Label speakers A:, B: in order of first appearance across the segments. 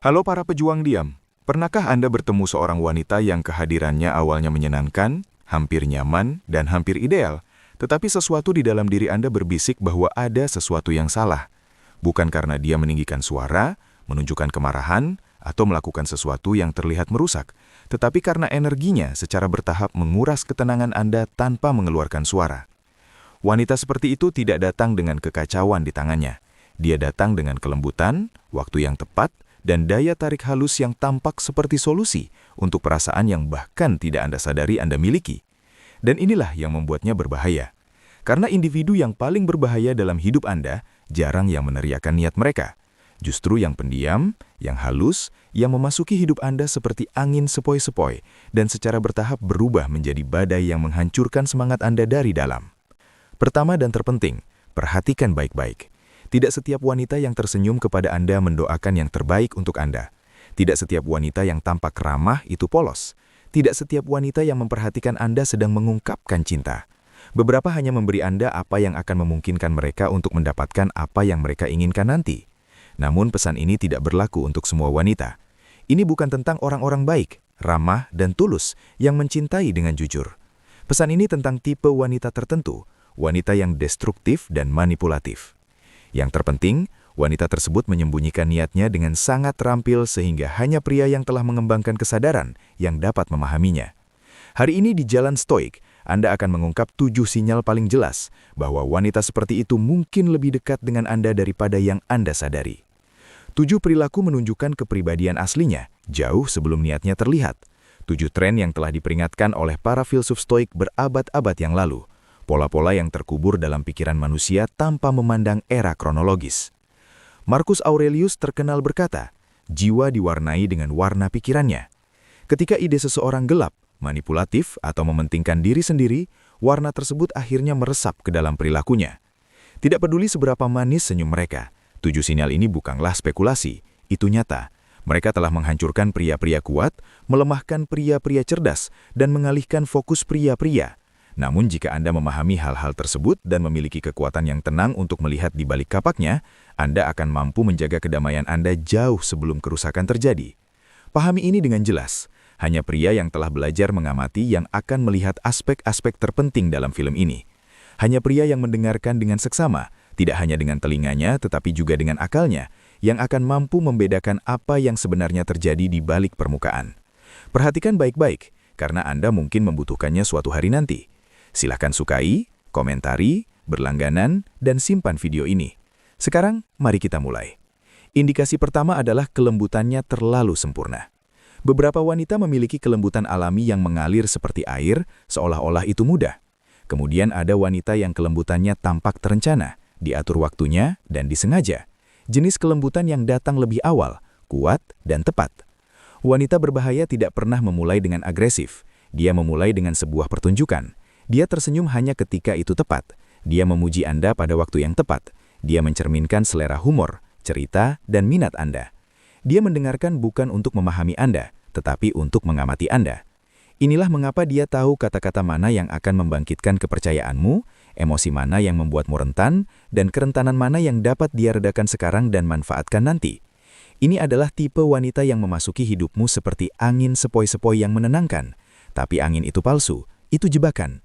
A: Halo para pejuang diam, pernahkah Anda bertemu seorang wanita yang kehadirannya awalnya menyenangkan, hampir nyaman, dan hampir ideal, tetapi sesuatu di dalam diri Anda berbisik bahwa ada sesuatu yang salah? Bukan karena dia meninggikan suara, menunjukkan kemarahan, atau melakukan sesuatu yang terlihat merusak, tetapi karena energinya secara bertahap menguras ketenangan Anda tanpa mengeluarkan suara. Wanita seperti itu tidak datang dengan kekacauan di tangannya. Dia datang dengan kelembutan, waktu yang tepat, dan daya tarik halus yang tampak seperti solusi untuk perasaan yang bahkan tidak Anda sadari Anda miliki. Dan inilah yang membuatnya berbahaya. Karena individu yang paling berbahaya dalam hidup Anda jarang yang meneriakan niat mereka. Justru yang pendiam, yang halus, yang memasuki hidup Anda seperti angin sepoi-sepoi dan secara bertahap berubah menjadi badai yang menghancurkan semangat Anda dari dalam. Pertama dan terpenting, perhatikan baik-baik. Tidak setiap wanita yang tersenyum kepada Anda mendoakan yang terbaik untuk Anda. Tidak setiap wanita yang tampak ramah itu polos. Tidak setiap wanita yang memperhatikan Anda sedang mengungkapkan cinta. Beberapa hanya memberi Anda apa yang akan memungkinkan mereka untuk mendapatkan apa yang mereka inginkan nanti. Namun pesan ini tidak berlaku untuk semua wanita. Ini bukan tentang orang-orang baik, ramah, dan tulus yang mencintai dengan jujur. Pesan ini tentang tipe wanita tertentu, wanita yang destruktif dan manipulatif. Yang terpenting, wanita tersebut menyembunyikan niatnya dengan sangat terampil sehingga hanya pria yang telah mengembangkan kesadaran yang dapat memahaminya. Hari ini di Jalan Stoik, Anda akan mengungkap 7 sinyal paling jelas bahwa wanita seperti itu mungkin lebih dekat dengan Anda daripada yang Anda sadari. 7 perilaku menunjukkan kepribadian aslinya, jauh sebelum niatnya terlihat. 7 tren yang telah diperingatkan oleh para filsuf Stoik berabad-abad yang lalu. Pola-pola yang terkubur dalam pikiran manusia tanpa memandang era kronologis. Marcus Aurelius terkenal berkata, jiwa diwarnai dengan warna pikirannya. Ketika ide seseorang gelap, manipulatif, atau mementingkan diri sendiri, warna tersebut akhirnya meresap ke dalam perilakunya. Tidak peduli seberapa manis senyum mereka, 7 sinyal ini bukanlah spekulasi, itu nyata. Mereka telah menghancurkan pria-pria kuat, melemahkan pria-pria cerdas, dan mengalihkan fokus pria-pria. Namun jika Anda memahami hal-hal tersebut dan memiliki kekuatan yang tenang untuk melihat di balik kapaknya, Anda akan mampu menjaga kedamaian Anda jauh sebelum kerusakan terjadi. Pahami ini dengan jelas. Hanya pria yang telah belajar mengamati yang akan melihat aspek-aspek terpenting dalam film ini. Hanya pria yang mendengarkan dengan seksama, tidak hanya dengan telinganya tetapi juga dengan akalnya, yang akan mampu membedakan apa yang sebenarnya terjadi di balik permukaan. Perhatikan baik-baik, karena Anda mungkin membutuhkannya suatu hari nanti. Silahkan sukai, komentari, berlangganan, dan simpan video ini. Sekarang, mari kita mulai. Indikasi pertama adalah kelembutannya terlalu sempurna. Beberapa wanita memiliki kelembutan alami yang mengalir seperti air, seolah-olah itu mudah. Kemudian ada wanita yang kelembutannya tampak terencana, diatur waktunya, dan disengaja. Jenis kelembutan yang datang lebih awal, kuat, dan tepat. Wanita berbahaya tidak pernah memulai dengan agresif. Dia memulai dengan sebuah pertunjukan. Dia tersenyum hanya ketika itu tepat. Dia memuji Anda pada waktu yang tepat. Dia mencerminkan selera humor, cerita, dan minat Anda. Dia mendengarkan bukan untuk memahami Anda, tetapi untuk mengamati Anda. Inilah mengapa dia tahu kata-kata mana yang akan membangkitkan kepercayaanmu, emosi mana yang membuatmu rentan, dan kerentanan mana yang dapat dia redakan sekarang dan manfaatkan nanti. Ini adalah tipe wanita yang memasuki hidupmu seperti angin sepoi-sepoi yang menenangkan. Tapi angin itu palsu, itu jebakan.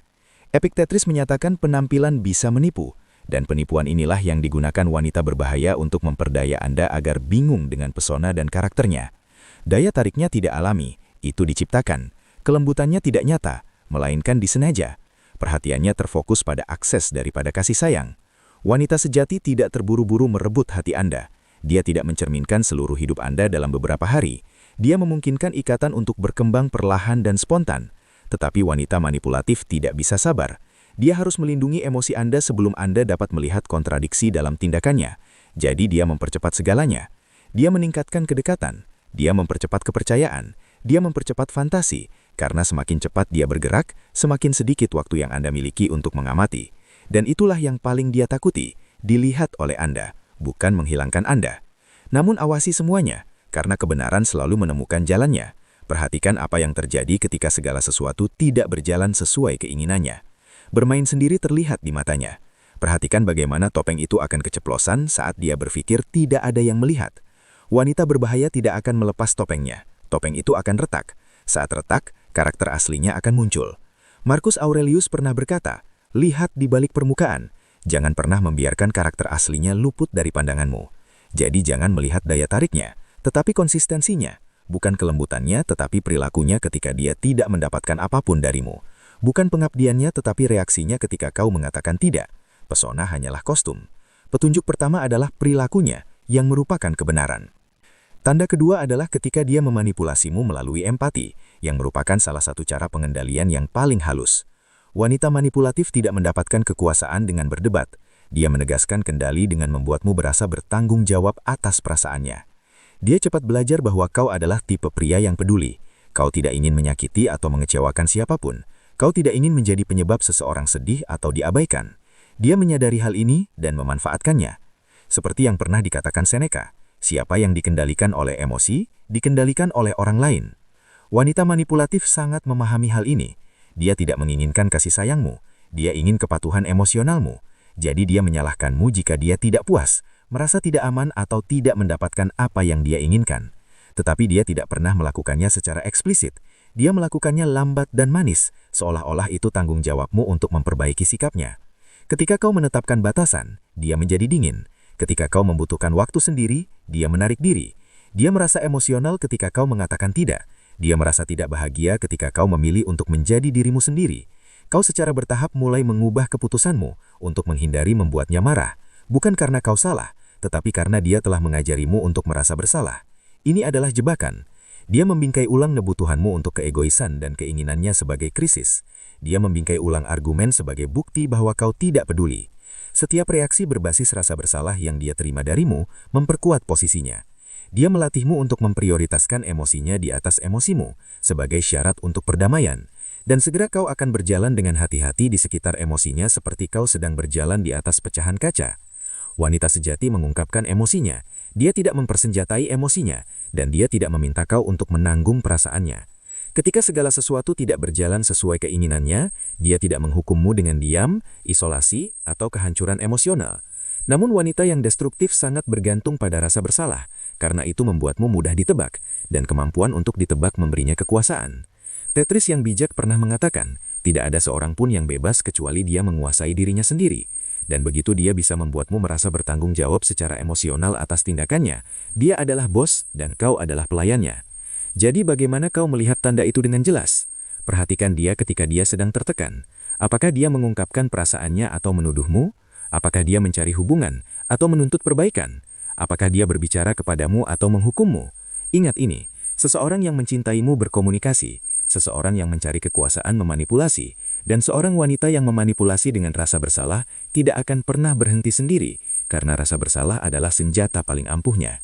A: Epictetus menyatakan penampilan bisa menipu, dan penipuan inilah yang digunakan wanita berbahaya untuk memperdaya Anda agar bingung dengan pesona dan karakternya. Daya tariknya tidak alami, itu diciptakan. Kelembutannya tidak nyata, melainkan disengaja. Perhatiannya terfokus pada akses daripada kasih sayang. Wanita sejati tidak terburu-buru merebut hati Anda. Dia tidak mencerminkan seluruh hidup Anda dalam beberapa hari. Dia memungkinkan ikatan untuk berkembang perlahan dan spontan. Tetapi wanita manipulatif tidak bisa sabar. Dia harus melindungi emosi Anda sebelum Anda dapat melihat kontradiksi dalam tindakannya. Jadi dia mempercepat segalanya. Dia meningkatkan kedekatan. Dia mempercepat kepercayaan. Dia mempercepat fantasi. Karena semakin cepat dia bergerak, semakin sedikit waktu yang Anda miliki untuk mengamati. Dan itulah yang paling dia takuti, dilihat oleh Anda, bukan menghilangkan Anda. Namun awasi semuanya, karena kebenaran selalu menemukan jalannya. Perhatikan apa yang terjadi ketika segala sesuatu tidak berjalan sesuai keinginannya. Bermain sendiri terlihat di matanya. Perhatikan bagaimana topeng itu akan keceplosan saat dia berpikir tidak ada yang melihat.
B: Wanita berbahaya tidak akan melepas topengnya. Topeng itu akan retak. Saat retak, karakter aslinya akan muncul. Marcus Aurelius pernah berkata, "Lihat di balik permukaan. Jangan pernah membiarkan karakter aslinya luput dari pandanganmu." Jadi jangan melihat daya tariknya, tetapi konsistensinya. Bukan kelembutannya, tetapi perilakunya ketika dia tidak mendapatkan apapun darimu. Bukan pengabdiannya, tetapi reaksinya ketika kau mengatakan tidak. Pesona hanyalah kostum. Petunjuk pertama adalah perilakunya, yang merupakan kebenaran. Tanda kedua adalah ketika dia memanipulasimu melalui empati, yang merupakan salah satu cara pengendalian yang paling halus. Wanita manipulatif tidak mendapatkan kekuasaan dengan berdebat. Dia menegaskan kendali dengan membuatmu berasa bertanggung jawab atas perasaannya. Dia cepat belajar bahwa kau adalah tipe pria yang peduli. Kau tidak ingin menyakiti atau mengecewakan siapapun. Kau tidak ingin menjadi penyebab seseorang sedih atau diabaikan. Dia menyadari hal ini dan memanfaatkannya. Seperti yang pernah dikatakan Seneca, siapa yang dikendalikan oleh emosi, dikendalikan oleh orang lain. Wanita manipulatif sangat memahami hal ini. Dia tidak menginginkan kasih sayangmu, dia ingin kepatuhan emosionalmu. Jadi dia menyalahkanmu jika dia tidak puas, merasa tidak aman atau tidak mendapatkan apa yang dia inginkan. Tetapi dia tidak pernah melakukannya secara eksplisit. Dia melakukannya lambat dan manis, seolah-olah itu tanggung jawabmu untuk memperbaiki sikapnya. Ketika kau menetapkan batasan, dia menjadi dingin. Ketika kau membutuhkan waktu sendiri, dia menarik diri. Dia merasa emosional ketika kau mengatakan tidak. Dia merasa tidak bahagia ketika kau memilih untuk menjadi dirimu sendiri. Kau secara bertahap mulai mengubah keputusanmu untuk menghindari membuatnya marah. Bukan karena kau salah, tetapi karena dia telah mengajarimu untuk merasa bersalah. Ini adalah jebakan. Dia membingkai ulang kebutuhanmu untuk keegoisan dan keinginannya sebagai krisis. Dia membingkai ulang argumen sebagai bukti bahwa kau tidak peduli. Setiap reaksi berbasis rasa bersalah yang dia terima darimu memperkuat posisinya. Dia melatihmu untuk memprioritaskan emosinya di atas emosimu sebagai syarat untuk perdamaian. Dan segera kau akan berjalan dengan hati-hati di sekitar emosinya seperti kau sedang berjalan di atas pecahan kaca. Wanita sejati mengungkapkan emosinya. Dia tidak mempersenjatai emosinya, dan dia tidak meminta kau untuk menanggung perasaannya. Ketika segala sesuatu tidak berjalan sesuai keinginannya, dia tidak menghukummu dengan diam, isolasi, atau kehancuran emosional. Namun wanita yang destruktif sangat bergantung pada rasa bersalah, karena itu membuatmu mudah ditebak, dan kemampuan untuk ditebak memberinya kekuasaan. Tetris yang bijak pernah mengatakan, tidak ada seorang pun yang bebas kecuali dia menguasai dirinya sendiri. Dan begitu dia bisa membuatmu merasa bertanggung jawab secara emosional atas tindakannya, dia adalah bos dan kau adalah pelayannya. Jadi bagaimana kau melihat tanda itu dengan jelas? Perhatikan dia ketika dia sedang tertekan. Apakah dia mengungkapkan perasaannya atau menuduhmu? Apakah dia mencari hubungan atau menuntut perbaikan? Apakah dia berbicara kepadamu atau menghukummu? Ingat ini, seseorang yang mencintaimu berkomunikasi, seseorang yang mencari kekuasaan memanipulasi, dan seorang wanita yang memanipulasi dengan rasa bersalah tidak akan pernah berhenti sendiri, karena rasa bersalah adalah senjata paling ampuhnya.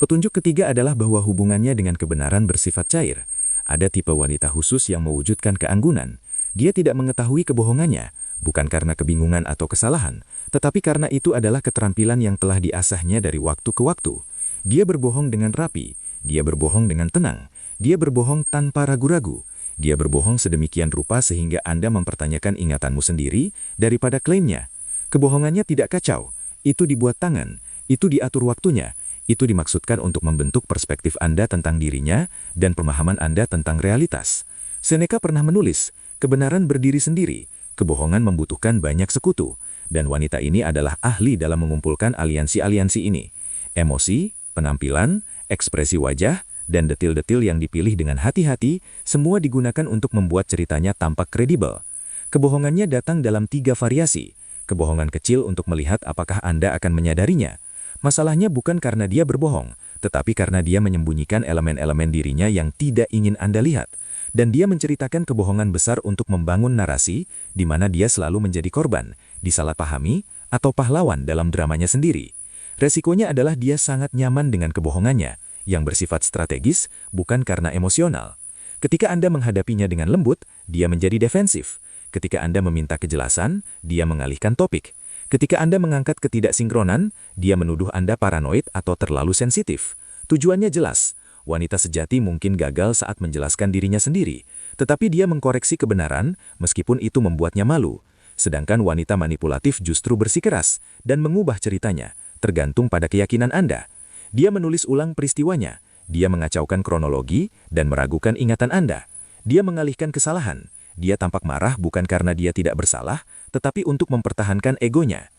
B: Petunjuk ketiga adalah bahwa hubungannya dengan kebenaran bersifat cair. Ada tipe wanita khusus yang mewujudkan keanggunan. Dia tidak mengetahui kebohongannya, bukan karena kebingungan atau kesalahan, tetapi karena itu adalah keterampilan yang telah diasahnya dari waktu ke waktu. Dia berbohong dengan rapi, dia berbohong dengan tenang, dia berbohong tanpa ragu-ragu. Dia berbohong sedemikian rupa sehingga Anda mempertanyakan ingatanmu sendiri daripada klaimnya. Kebohongannya tidak kacau, itu dibuat tangan, itu diatur waktunya. Itu dimaksudkan untuk membentuk perspektif Anda tentang dirinya dan pemahaman Anda tentang realitas. Seneca pernah menulis, kebenaran berdiri sendiri, kebohongan membutuhkan banyak sekutu, dan wanita ini adalah ahli dalam mengumpulkan aliansi-aliansi ini. Emosi, penampilan, ekspresi wajah, dan detil-detil yang dipilih dengan hati-hati, semua digunakan untuk membuat ceritanya tampak kredibel. Kebohongannya datang dalam 3 variasi. Kebohongan kecil untuk melihat apakah Anda akan menyadarinya. Masalahnya bukan karena dia berbohong, tetapi karena dia menyembunyikan elemen-elemen dirinya yang tidak ingin Anda lihat. Dan dia menceritakan kebohongan besar untuk membangun narasi, di mana dia selalu menjadi korban, disalahpahami, atau pahlawan dalam dramanya sendiri. Resikonya adalah dia sangat nyaman dengan kebohongannya, yang bersifat strategis, bukan karena emosional. Ketika Anda menghadapinya dengan lembut, dia menjadi defensif. Ketika Anda meminta kejelasan, dia mengalihkan topik. Ketika Anda mengangkat ketidaksinkronan, dia menuduh Anda paranoid atau terlalu sensitif. Tujuannya jelas, wanita sejati mungkin gagal saat menjelaskan dirinya sendiri, tetapi dia mengkoreksi kebenaran meskipun itu membuatnya malu. Sedangkan wanita manipulatif justru bersikeras dan mengubah ceritanya, tergantung pada keyakinan Anda. Dia menulis ulang peristiwanya, dia mengacaukan kronologi dan meragukan ingatan Anda. Dia mengalihkan kesalahan. Dia tampak marah bukan karena dia tidak bersalah, tetapi untuk mempertahankan egonya.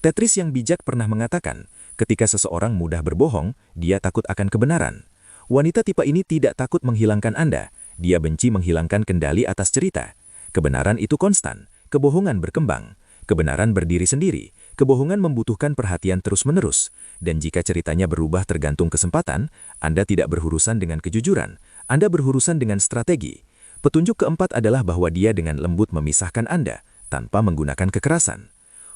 B: Tetris yang bijak pernah mengatakan, ketika seseorang mudah berbohong, dia takut akan kebenaran. Wanita tipe ini tidak takut menghilangkan Anda, dia benci menghilangkan kendali atas cerita. Kebenaran itu konstan, kebohongan berkembang. Kebenaran berdiri sendiri, kebohongan membutuhkan perhatian terus-menerus. Dan jika ceritanya berubah tergantung kesempatan, Anda tidak berurusan dengan kejujuran, Anda berurusan dengan strategi. Petunjuk keempat adalah bahwa dia dengan lembut memisahkan Anda, tanpa menggunakan kekerasan.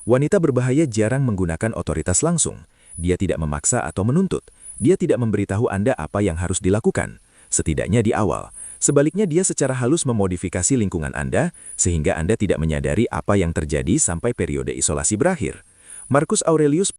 B: Wanita berbahaya jarang menggunakan otoritas langsung. Dia tidak memaksa atau menuntut. Dia tidak memberitahu Anda apa yang harus dilakukan, setidaknya di awal. Sebaliknya dia secara halus memodifikasi lingkungan Anda, sehingga Anda tidak menyadari apa yang terjadi sampai periode isolasi berakhir. Marcus Aurelius